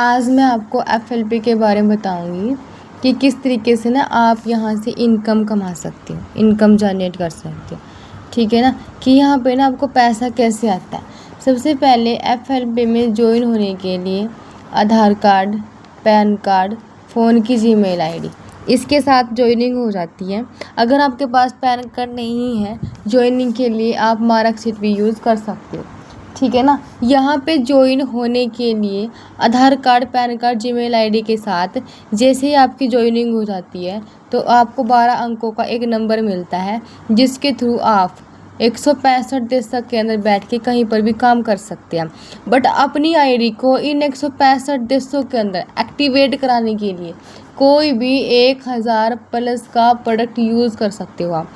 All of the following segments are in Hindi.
आज मैं आपको एफएलपी के बारे में बताऊंगी कि किस तरीके से ना आप यहाँ से इनकम कमा सकते हो, इनकम जनरेट कर सकते हो। ठीक है ना, कि यहाँ पे ना आपको पैसा कैसे आता है। सबसे पहले एफएलपी में ज्वाइन होने के लिए Aadhaar card, PAN card, phone की जीमेल आईडी, इसके साथ ज्वाइनिंग हो जाती है। अगर आपके पास पैन कार्ड नहीं है, ज्वाइनिंग के लिए आप मार्कशीट भी यूज़ कर सकते हो। ठीक है ना, यहाँ पे ज्वाइन होने के लिए Aadhaar card, PAN card, Gmail ID के साथ जैसे ही आपकी ज्वाइनिंग हो जाती है तो आपको 12 अंकों का एक नंबर मिलता है, जिसके थ्रू आप 165 देशों के अंदर बैठ के कहीं पर भी काम कर सकते हैं। बट अपनी आईडी को इन 165 देशों के अंदर एक्टिवेट कराने के लिए कोई भी 1000 प्लस का प्रोडक्ट यूज़ कर सकते हो आप।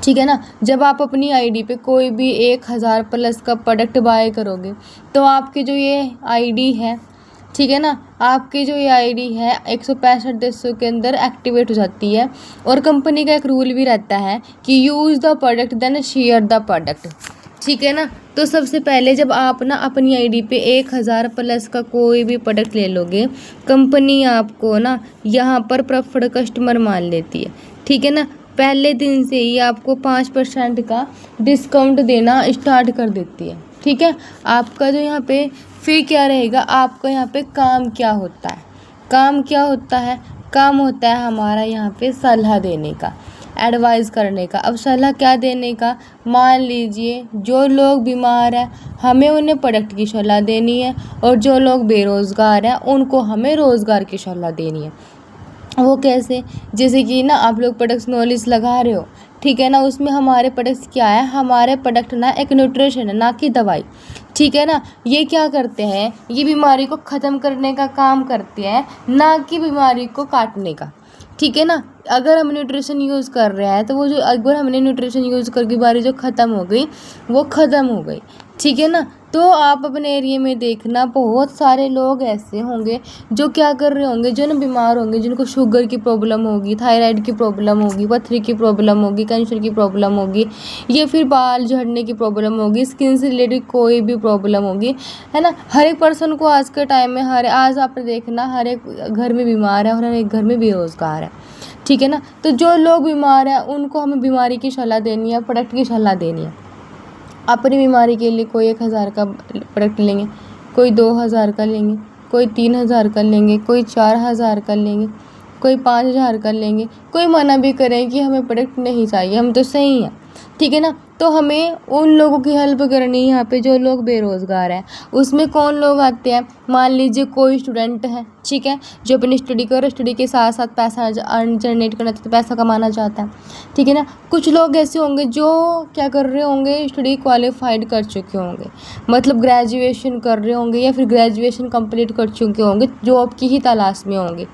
ठीक है ना, जब आप अपनी आईडी पे कोई भी 1000 प्लस का प्रोडक्ट बाय करोगे तो आपकी जो ये आईडी है, ठीक है ना, आपकी जो ये आईडी है 165 देशों के अंदर एक्टिवेट हो जाती है। और कंपनी का एक रूल भी रहता है कि use the product then share the product. ठीक है ना, तो सबसे पहले जब आप ना अपनी आईडी पे 1000 प्लस का कोई भी प्रोडक्ट ले लोगे, कंपनी आपको ना यहाँ पर प्रेफर्ड कस्टमर मान लेती है। ठीक है ना, पहले दिन से ही आपको 5% का डिस्काउंट देना स्टार्ट कर देती है। ठीक है, आपका जो यहाँ पे फिर क्या रहेगा, आपका यहाँ पे काम क्या होता है, काम क्या होता है, काम होता है हमारा यहाँ पे सलाह देने का, एडवाइस करने का। अब सलाह क्या देने का, मान लीजिए जो लोग बीमार हैं हमें उन्हें प्रोडक्ट की सलाह देनी है, और जो लोग बेरोज़गार हैं उनको हमें रोज़गार की सलाह देनी है। वो कैसे, जैसे कि ना आप लोग प्रोडक्ट्स नॉलेज लगा रहे हो, ठीक है ना, उसमें हमारे प्रोडक्ट्स क्या है, हमारे प्रोडक्ट ना एक न्यूट्रिशन है, ना कि दवाई। ठीक है ना, ये क्या करते हैं, ये बीमारी को ख़त्म करने का काम करते हैं, ना कि बीमारी को काटने का। ठीक है ना, अगर हम न्यूट्रिशन यूज़ कर रहे हैं तो वो जो अगर हमने न्यूट्रिशन यूज़ कर बीमारी जो ख़त्म हो गई वो ख़त्म हो गई। ठीक है ना, तो आप अपने एरिया में देखना बहुत सारे लोग ऐसे होंगे जो क्या कर रहे होंगे, जो ना बीमार होंगे, जिनको शुगर की प्रॉब्लम होगी, थायराइड की प्रॉब्लम होगी, पथरी की प्रॉब्लम होगी, कैंसर की प्रॉब्लम होगी, या फिर बाल झड़ने की प्रॉब्लम होगी, स्किन से रिलेटेड कोई भी प्रॉब्लम होगी, है ना। हर एक पर्सन को आज के टाइम में आज आप देखना हर एक घर में बीमार है और हर एक घर में बेरोज़गार है। ठीक है ना, तो जो लोग बीमार हैं उनको हमें बीमारी की सलाह देनी है, प्रोडक्ट की सलाह देनी है। अपनी बीमारी के लिए कोई 1000 का प्रोडक्ट लेंगे, कोई 2000 का लेंगे, कोई 3000 का लेंगे, कोई 4000 का लेंगे, कोई 5000 का लेंगे। कोई मना भी करे कि हमें प्रोडक्ट नहीं चाहिए, हम तो सही हैं। ठीक है ना, तो हमें उन लोगों की हेल्प करनी है यहाँ पे जो लोग बेरोज़गार हैं। उसमें कौन लोग आते हैं, मान लीजिए कोई स्टूडेंट है, ठीक है, जो अपनी स्टडी कर, स्टडी के साथ साथ पैसा जनरेट करना चाहता है, पैसा कमाना चाहता है। ठीक है ना, कुछ लोग ऐसे होंगे जो क्या कर रहे होंगे, स्टडी क्वालिफाइड कर चुके होंगे, मतलब ग्रेजुएशन कर रहे होंगे या फिर ग्रेजुएशन कंप्लीट कर चुके होंगे, जॉब की ही तलाश में होंगे,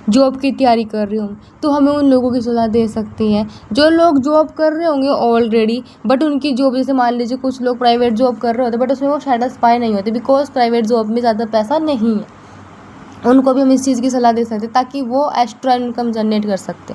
जॉब की तैयारी कर रहे होंगे। तो हमें उन लोगों की सलाह दे सकती हैं जो लोग जॉब कर रहे होंगे ऑलरेडी, बट उनकी जॉब, जैसे मान लीजिए कुछ लोग प्राइवेट जॉब कर रहे होते बट उसमें वो सेटिस्फाई नहीं होते, बिकॉज प्राइवेट जॉब में ज़्यादा पैसा नहीं है। उनको भी हम इस चीज़ की सलाह दे सकते ताकि वो एक्स्ट्रा इनकम जनरेट कर सकते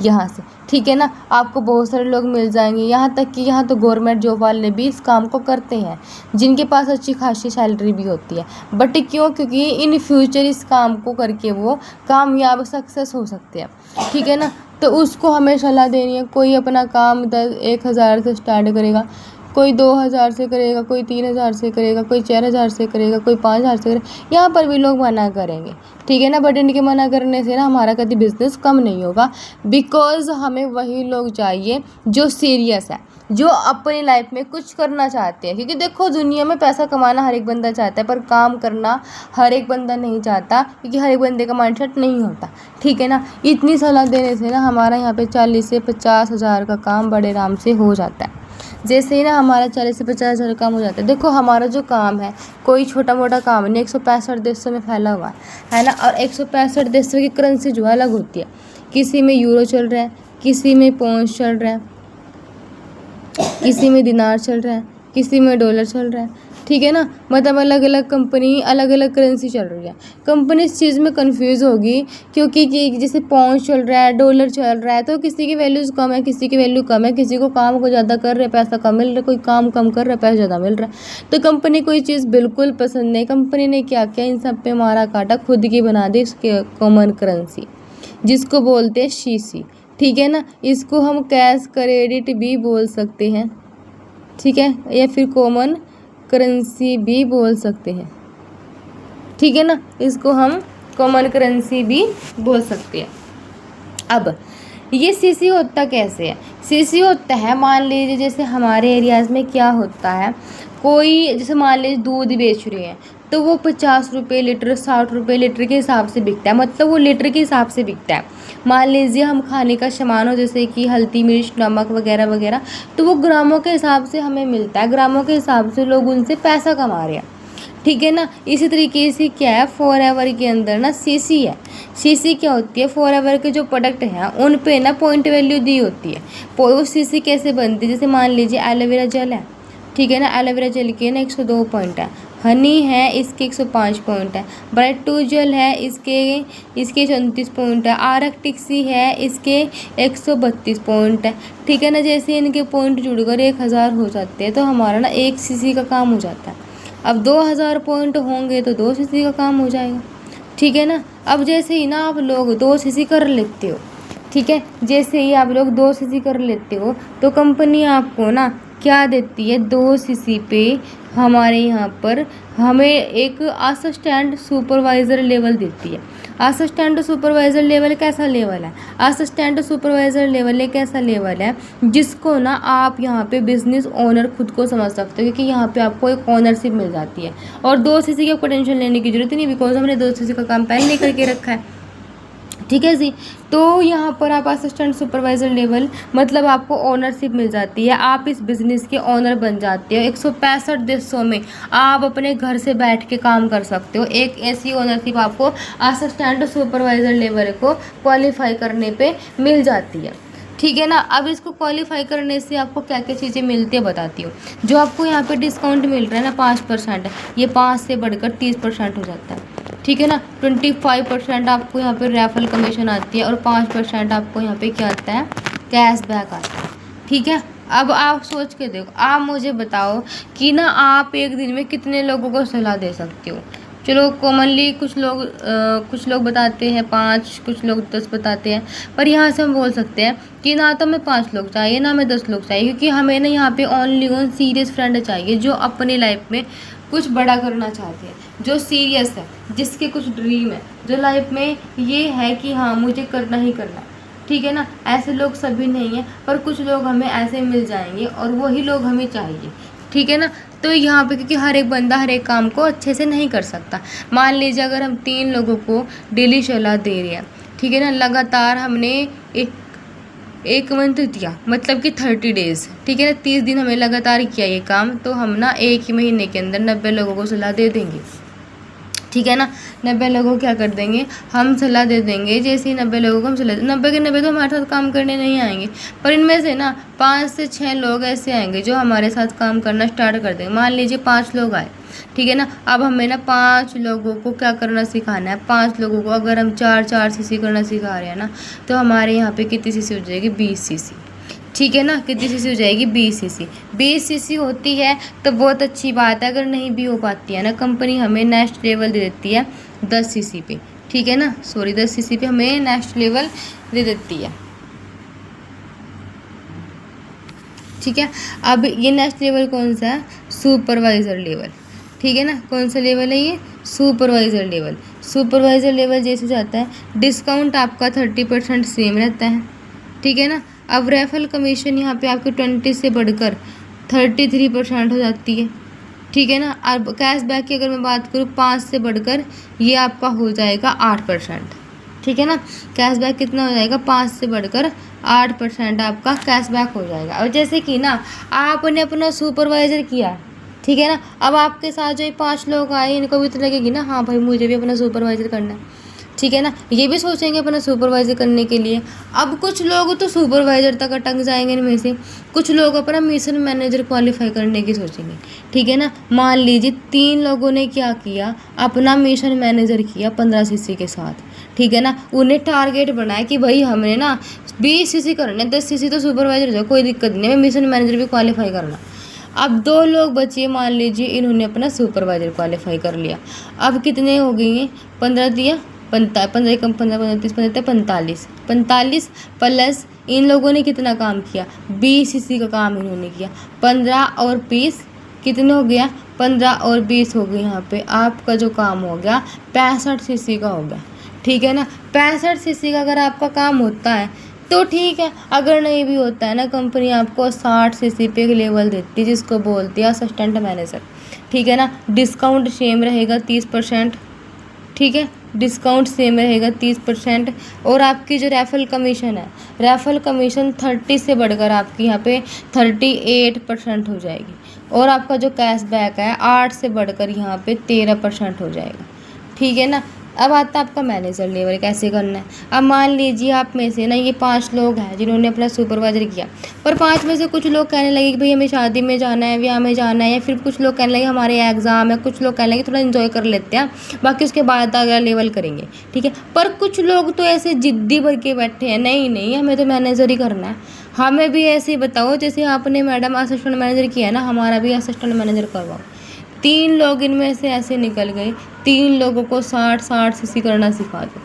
यहाँ से। ठीक है ना, आपको बहुत सारे लोग मिल जाएंगे, यहाँ तक कि यहाँ तो गवर्नमेंट जॉब वाले भी इस काम को करते हैं, जिनके पास अच्छी खासी सैलरी भी होती है। बट क्यों, क्योंकि इन फ्यूचर इस काम को करके वो कामयाब सक्सेस हो सकते हैं। ठीक है ना, तो उसको हमें सलाह देनी है। कोई अपना काम 1000 से स्टार्ट करेगा, कोई 2000 से करेगा, कोई 3000 से करेगा, कोई 4000 से करेगा, कोई 5000 से करेगा। यहाँ पर भी लोग मना करेंगे, ठीक है ना, बट इनके मना करने से ना हमारा कभी बिज़नेस कम नहीं होगा, बिकॉज़ हमें वही लोग चाहिए जो सीरियस है, जो अपनी लाइफ में कुछ करना चाहते हैं। क्योंकि देखो, दुनिया में पैसा कमाना हर एक बंदा चाहता है, पर काम करना हर एक बंदा नहीं चाहता, क्योंकि हर एक बंदे का माइंडसेट नहीं होता। ठीक है ना, इतनी सलाह देने से ना हमारा यहाँ पे 40 से 50 हज़ार का काम बड़े आराम से हो जाता है। जैसे ही ना हमारा 40 से 50 हज़ार काम हो जाता है। देखो, हमारा जो काम है कोई छोटा मोटा काम नहीं, 165 देशों में फैला हुआ है ना, और 165 देशों की करेंसी जो अलग होती है, किसी में यूरो चल रहा है, किसी में पाउंड चल रहा है, किसी में दिनार चल रहा है, किसी में डॉलर चल रहा है। ठीक है ना, मतलब अलग अलग कंपनी अलग अलग करेंसी चल रही है। कंपनी इस चीज़ में कंफ्यूज होगी क्योंकि जैसे पाउंड चल रहा है, डॉलर चल रहा है, तो किसी की वैल्यूज़ कम है, किसी की वैल्यू कम है, किसी को काम को ज़्यादा कर रहे हैं पैसा कम मिल रहा है, कोई काम कम कर रहा है पैसा ज़्यादा मिल रहा है। तो कंपनी को ये चीज़ बिल्कुल पसंद नहीं। कंपनी ने क्या किया, इन सब पे मारा काटा, खुद की बना दी इसके कॉमन करेंसी, जिसको बोलते हैं सीसी। ठीक है ना, इसको हम कैश क्रेडिट भी बोल सकते हैं, ठीक है, या फिर कॉमन करेंसी भी बोल सकते हैं। ठीक है ना, इसको हम कॉमन करेंसी भी बोल सकते हैं। अब ये सीसी होता कैसे है? सीसी होता है, मान लीजिए जैसे हमारे एरियाज़ में क्या होता है, कोई जैसे मान लीजिए दूध बेच रहे हैं तो वो 50 रुपये लीटर, 60 रुपये लीटर के हिसाब से बिकता है, मतलब वो लीटर के हिसाब से बिकता है। मान लीजिए हम खाने का सामान हो जैसे कि हल्दी मिर्च नमक वगैरह वगैरह, तो वो ग्रामों के हिसाब से हमें मिलता है, ग्रामों के हिसाब से लोग उनसे पैसा कमा रहे हैं। ठीक है ना, इसी तरीके से क्या है, फॉरएवर के अंदर ना सीसी है। सीसी क्या होती है, फॉरएवर के जो प्रोडक्ट हैं उन पे ना पॉइंट वैल्यू दी होती है। वो सीसी कैसे बनती है, जैसे मान लीजिए एलोवेरा जेल है, ठीक है ना, एलोवेरा जेल के ना 102 पॉइंट है, हनी है इसके 105 पॉइंट है, ब्राइट टू जेल है इसके 34 पॉइंट है, आरक टिक्सी है इसके 132 पॉइंट है। ठीक है ना, जैसे इनके पॉइंट जुड़कर 1000 हो जाते हैं तो हमारा ना 1 सीसी का काम हो जाता है। अब 2000 पॉइंट होंगे तो 2 सीसी का काम हो जाएगा। ठीक है ना, अब जैसे ही ना आप लोग 2 सीसी कर लेते हो, ठीक है, जैसे ही आप लोग 2 सीसी कर लेते हो तो कंपनी आपको ना क्या देती है, 2 सीसी पे हमारे यहाँ पर हमें एक असिस्टेंट सुपरवाइज़र लेवल देती है। असिस्टेंट सुपरवाइज़र लेवल कैसा लेवल है, असिस्टेंट सुपरवाइज़र लेवल एक ऐसा लेवल है जिसको ना आप यहाँ पे बिजनेस ओनर खुद को समझ सकते हो, क्योंकि यहाँ पे आपको एक ओनरशिप मिल जाती है। और 2 सीसी की आपको टेंशन लेने की जरूरत ही नहीं, बिकॉज हमने 2 सीसी का काम पहले नहीं करके रखा है। ठीक है जी, तो यहाँ पर आप असिस्टेंट सुपरवाइज़र लेवल मतलब आपको ओनरशिप मिल जाती है, आप इस बिज़नेस के ओनर बन जाते हो। 165 देशों में आप अपने घर से बैठ के काम कर सकते हो। एक ऐसी ओनरशिप आपको असिस्टेंट सुपरवाइज़र लेवल को क्वालिफाई करने पे मिल जाती है। ठीक है ना, अब इसको क्वालिफाई करने से आपको क्या क्या चीज़ें मिलती है बताती हूँ। जो आपको यहाँ पे डिस्काउंट मिल रहा है ना 5%, ये 5 से बढ़कर 30% हो जाता है। ठीक है ना, 25% आपको यहाँ पे रेफरल कमीशन आती है और 5% आपको यहाँ पे क्या आता है, कैशबैक आता है। ठीक है, अब आप सोच के देखो, आप मुझे बताओ कि ना आप एक दिन में कितने लोगों को सलाह दे सकते हो। चलो कॉमनली कुछ लोग बताते हैं 5, कुछ लोग 10 बताते हैं, पर यहाँ से हम बोल सकते हैं कि ना तो हमें 5 लोग चाहिए ना हमें 10 लोग चाहिए, क्योंकि हमें ना यहाँ पे ओनली ऑन सीरियस फ्रेंड चाहिए जो अपनी लाइफ में कुछ बड़ा करना चाहते हैं, जो सीरियस है, जिसके कुछ ड्रीम है, जो लाइफ में ये है कि हाँ मुझे करना ही करना। ठीक है ना, ऐसे लोग सभी नहीं हैं, पर कुछ लोग हमें ऐसे मिल जाएंगे और वही लोग हमें चाहिए। ठीक है ना, तो यहाँ पे क्योंकि हर एक बंदा हर एक काम को अच्छे से नहीं कर सकता। मान लीजिए अगर हम 3 लोगों को डेली सलाह दे रहे हैं, ठीक है ना, लगातार हमने एक मंथ दिया, मतलब कि 30 डेज़, ठीक है ना, 30 दिन हमें लगातार किया ये काम, तो हम ना 1 ही महीने के अंदर 90 लोगों को सलाह दे देंगे। ठीक है ना, 90 लोगों को क्या कर देंगे, हम सलाह दे देंगे। जैसे ही 90 लोगों को हम सलाह 90 के 90 तो हमारे साथ काम करने नहीं आएंगे, पर इनमें से ना 5 से 6 लोग ऐसे आएंगे जो हमारे साथ काम करना स्टार्ट कर देंगे। मान लीजिए 5 लोग आए, ठीक है ना, अब हमें ना 5 लोगों को क्या करना सिखाना है। 5 लोगों को अगर हम 4 सीसी करना सिखा रहे हैं ना, तो हमारे यहाँ पे कितनी सीसी हो जाएगी, 20 सीसी। ठीक है ना, कितनी सीसी हो जाएगी, 20 सीसी। 20 सीसी होती है तो बहुत अच्छी बात है, अगर नहीं भी हो पाती है ना, कंपनी हमें नेक्स्ट लेवल दे देती है 10 सीसी पे। ठीक है ना, 10 सीसी पे हमें नेक्स्ट लेवल दे देती है। ठीक है, अब ये नेक्स्ट लेवल कौन सा है, सुपरवाइज़र लेवल। ठीक है ना, कौन सा लेवल है ये, सुपरवाइज़र लेवल। सुपरवाइज़र लेवल जैसे जाता है डिस्काउंट आपका 30% सेम रहता है। ठीक है ना, अब रेफरल कमीशन यहाँ पे आपके 20 से बढ़कर 33% हो जाती है। ठीक है ना, अब कैशबैक की अगर मैं बात करूँ 5 से बढ़कर ये आपका हो जाएगा 8%। ठीक है ना, कैशबैक कितना हो जाएगा, 5 से बढ़कर 8% आपका कैशबैक हो जाएगा। और जैसे कि ना आपने अपना सुपरवाइज़र किया, ठीक है ना, अब आपके साथ जो 5 लोग आए इनको भी तो लगेगी ना हाँ भाई मुझे भी अपना सुपरवाइज़र करना है। ठीक है ना। ये भी सोचेंगे अपना सुपरवाइजर करने के लिए। अब कुछ लोग तो सुपरवाइजर तक अटक जाएंगे इनमें से, कुछ लोग अपना मिशन मैनेजर क्वालिफाई करने की सोचेंगे। ठीक है ना। मान लीजिए 3 लोगों ने क्या किया, अपना मिशन मैनेजर किया 15 सीसी के साथ। ठीक है ना। उन्हें टारगेट बनाया कि भाई हमने ना 20 सीसी करना है, 10 सीसी तो सुपरवाइजर हो कोई दिक्कत नहीं है, मैं मिशन मैनेजर भी क्वालिफाई करना। अब 2 लोग बचे, मान लीजिए इन्होंने अपना सुपरवाइजर क्वालिफाई कर लिया। अब कितने हो गई हैं, 15 दिया, 15 कम 15 15 30 15 45 45 प्लस इन लोगों ने कितना काम किया, 20 सीसी का काम इन्होंने किया। 15 और 20 कितने हो गया, 15 और 20 हो गए। यहाँ पे आपका जो काम हो गया 65 सीसी का हो गया। ठीक है ना। 65 सीसी का अगर आपका काम होता है तो ठीक है, अगर नहीं भी होता है ना, कंपनी आपको 60 सीसी पे एक लेवल देती है जिसको बोलती है असिस्टेंट मैनेजर। ठीक है ना। डिस्काउंट सेम रहेगा 30%। ठीक है, डिस्काउंट सेम रहेगा 30%। और आपकी जो रेफरल कमीशन है, रेफरल कमीशन 30 से बढ़कर आपकी यहाँ पे 38% हो जाएगी। और आपका जो कैशबैक है 8 से बढ़कर यहाँ पे 13% हो जाएगा। ठीक है ना। अब आता है आपका मैनेजर लेवल कैसे करना है। अब मान लीजिए आप में से ना ये 5 लोग हैं जिन्होंने अपना सुपरवाइजर किया, पर 5 में से कुछ लोग कहने लगे कि भाई हमें शादी में जाना है, ब्याह में जाना है, या फिर कुछ लोग कहने लगे हमारे एग्ज़ाम है, कुछ लोग कहने लगे थोड़ा इन्जॉय कर लेते हैं, बाकी उसके बाद अगला लेवल करेंगे। ठीक है। पर कुछ लोग तो ऐसे ज़िद्दी भर के बैठे हैं, नहीं नहीं हमें तो मैनेजर ही करना है। हमें भी ऐसे ही बताओ जैसे आपने मैडम असिस्टेंट मैनेजर किया ना, हमारा भी असिस्टेंट मैनेजर करवाओ। 3 लोग इनमें से ऐसे निकल गए, 3 लोगों को 60 सीसी करना सिखा दो।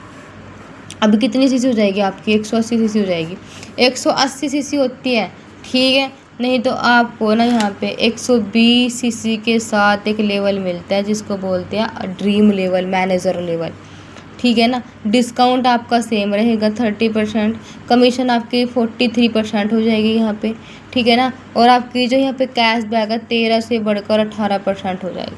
अब कितनी सीसी हो जाएगी आपकी, 180 सीसी हो जाएगी। 180 सीसी होती है, ठीक है। नहीं तो आपको ना यहाँ पे 120 सीसी के साथ एक लेवल मिलता है जिसको बोलते हैं ड्रीम लेवल, मैनेजर लेवल। ठीक है ना। डिस्काउंट आपका सेम रहेगा 30%, कमीशन आपकी 43% हो जाएगी यहाँ पे। ठीक है ना। और आपकी जो यहाँ पे कैश बैक है 13 से बढ़कर 18% हो जाएगा।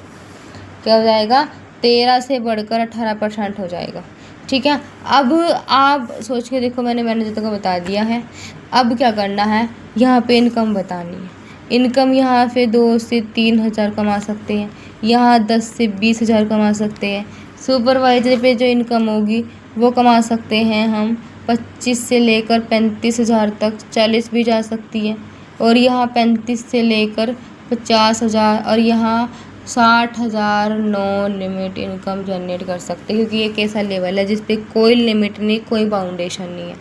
क्या हो जाएगा, 13 से बढ़कर 18% हो जाएगा। ठीक है। अब आप सोच के देखो, मैंने मैनेजर को बता दिया है। अब क्या करना है, यहाँ पे इनकम बतानी है। इनकम यहाँ पे 2 से 3 हज़ार कमा सकते हैं, यहाँ 10 से 20 हज़ार कमा सकते हैं। सुपरवाइजर पे जो इनकम होगी वो कमा सकते हैं हम 25 से लेकर 35 हज़ार तक, 40 भी जा सकती है। और यहाँ 35 से लेकर 50 हज़ार और यहाँ 60 हज़ार नॉन लिमिट इनकम जनरेट कर सकते हैं, क्योंकि ये एक ऐसा लेवल है जिस पे कोई लिमिट नहीं, कोई बाउंडेशन नहीं है।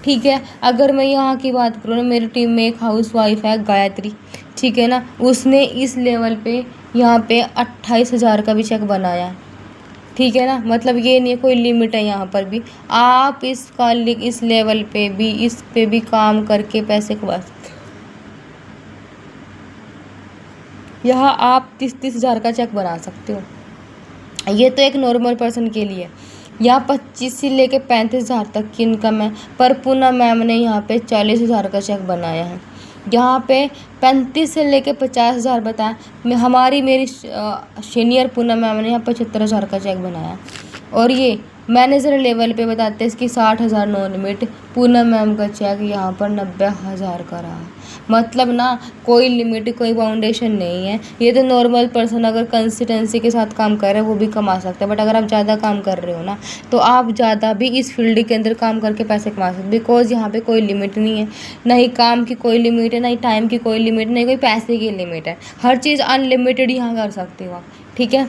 ठीक है। अगर मैं यहाँ की बात करूँ ना, मेरी टीम में एक हाउस वाइफ है गायत्री। ठीक है ना। उसने इस लेवल पे यहाँ पे 28 हज़ार का भी चेक बनाया है। ठीक है ना। मतलब ये नहीं है कोई लिमिट है यहाँ पर भी, आप इस लेवल पे भी, इस पे भी काम करके पैसे कमा सकते। यहाँ आप 30 हज़ार का चेक बना सकते हो। ये तो एक नॉर्मल पर्सन के लिए। यहाँ 25 से लेके 35 हज़ार तक की इनकम है, पर पूनम मैम ने यहाँ पे 40 हज़ार का चेक बनाया है। यहाँ पे 35 से लेके 50 हज़ार बताया। मेरी सीनियर पूनम मैम ने यहाँ 75 हज़ार का चेक बनाया। और ये मैनेजर लेवल पे बताते हैं इसकी 60 हज़ार नॉन लिमिट। पूनम मैम का चेक यहाँ पर 90 हज़ार का रहा। मतलब ना कोई लिमिट, कोई बाउंडेशन नहीं है। ये तो नॉर्मल पर्सन अगर कंसिस्टेंसी के साथ काम कर रहे हैं वो भी कमा सकते हैं, बट अगर आप ज़्यादा काम कर रहे हो ना तो आप ज़्यादा भी इस फील्ड के अंदर काम करके पैसे कमा सकते, बिकॉज यहाँ पे कोई लिमिट नहीं है। ना ही काम की कोई लिमिट है, ना ही टाइम की कोई लिमिट, नहीं कोई पैसे की लिमिट है। हर चीज़ अनलिमिटेड यहाँ कर सकते हो आप। ठीक है।